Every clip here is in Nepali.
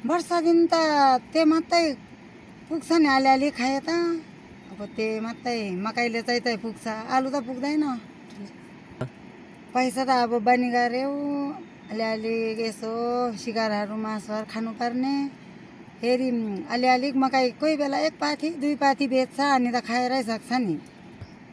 वर्षा दिन त त्यो मात्रै पुग्छ नि, अलिअलि खाए त। अब त्यो मात्रै मकैले चाहिँ त पुग्छ, आलु त पुग्दैन। पैसा त अब बानी गऱ्यौ, अलिअलि यसो सिगारहरू मासुहरू खानुपर्ने। फेरि अलिअलि मकै कोही बेला 1 पाथी 2 पाथी बेच्छ, अनि त खाएरै सक्छ नि।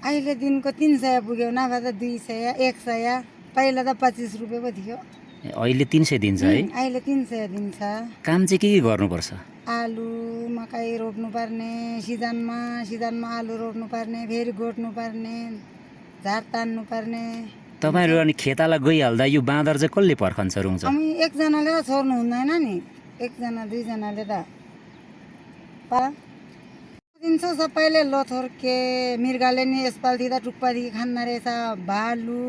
अहिले दिनको 300 पुग्यो, नभए त 200 100। पहिला त 25 रुपियाँ पो थियो। अहिले 300 दिन्छ है? अहिले 300 दिन्छ। काम चाहिँ के गर्नुपर्छ? आलु मकै रोप्नुपर्ने, सिजनमा आलु रोप्नुपर्ने, फेरि गोड्नुपर्ने, झार तान्नुपर्ने। तपाईँहरू अनि खेताला गइहाल्दा यो बाँदर चाहिँ कसले पर्खन्छ रुन्छ? हामी एकजनाले त छोड्नु हुँदैन नि, 1 जना 2 जनाले त दिन्छ। सबैले लोथोर्के मृगले नि यसपालि त टुप्पादेखि खान्न रहेछ, भालु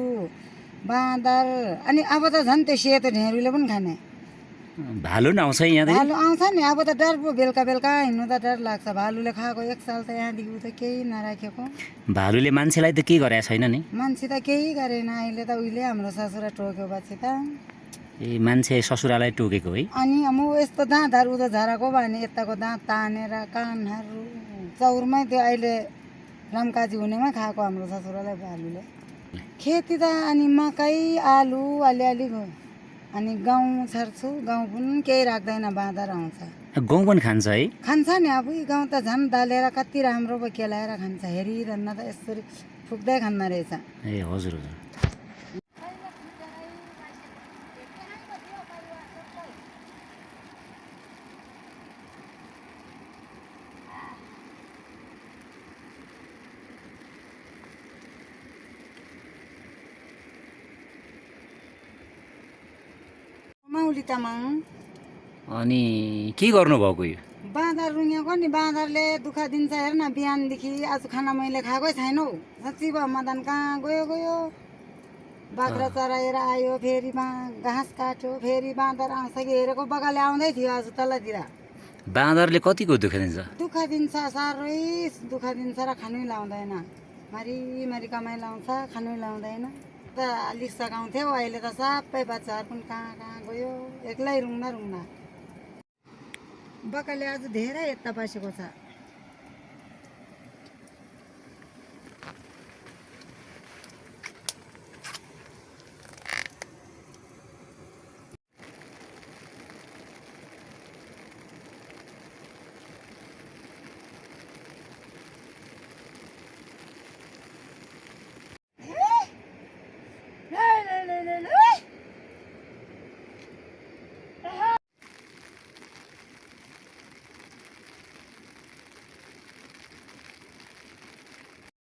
बाँदर। अनि अब त झन् त्यो सेतो ढेँडुले पनि खाने। भालु नि आउँछ यहाँदेखि? भालु आउँछ नि, अब त डर पो, बेलुका हिँड्नु त डर लाग्छ। भालुले खाएको 1 साल त यहाँदेखि उता केही नराखेको। भालुले मान्छेलाई त केही गरेको छैन नि? मान्छे त केही गरेन। अहिले त उहिले हाम्रो ससुरा टोक्यो पछि त। ए, मान्छे ससुरालाई टोकेको है? अनि म यस्तो दाँतहरू उता झराको भने यताको दाँत तानेर कानहरू चौरमै त्यो अहिले रम्काजी हुनेमै खाएको हाम्रो ससुरालाई भालुले। खेती त अनि मकै आलु अलिअलि गयो। अनि गहुँ छर्छु, गहुँ पनि केही राख्दैन, बाँदर आउँछ। गहुँ पनि खान्छ है? खान्छ नि। अब गहुँ त झन् दलेर कति राम्रो पो केलाएर खान्छ। हेरिरहन्न त यसरी फुक्दै खान्न रहेछ। ए हजुर हजुर। माउली तामाङ अनि के गर्नुभएको यो? बाँदर रुँगेको नि, बाँदरले दुःख दिन्छ। हेर्न, बिहानदेखि आज खाना मैले खाएकै छैन हौ। साँच्ची भयो, मदन कहाँ गयो। बाख्रा चराएर आयो, फेरि घाँस काट्यो, फेरि बाँदर आउँछ कि हेरेको बगाले आउँदै थियो आज तलतिर। बाँदरले कतिको दुःख दिन्छ? दुःख दिन्छ, साह्रै दुःख दिन्छ र खानै लाउँदैन। मरी कमाइ लाउँछ, खानै लाउँदैन। त अलिक सघाउँथ्यो, अहिले त सबै बच्चाहरू पनि कहाँ गयो। एक्लै रुङ्ना। बगाले आज धेरै यता बसेको छ।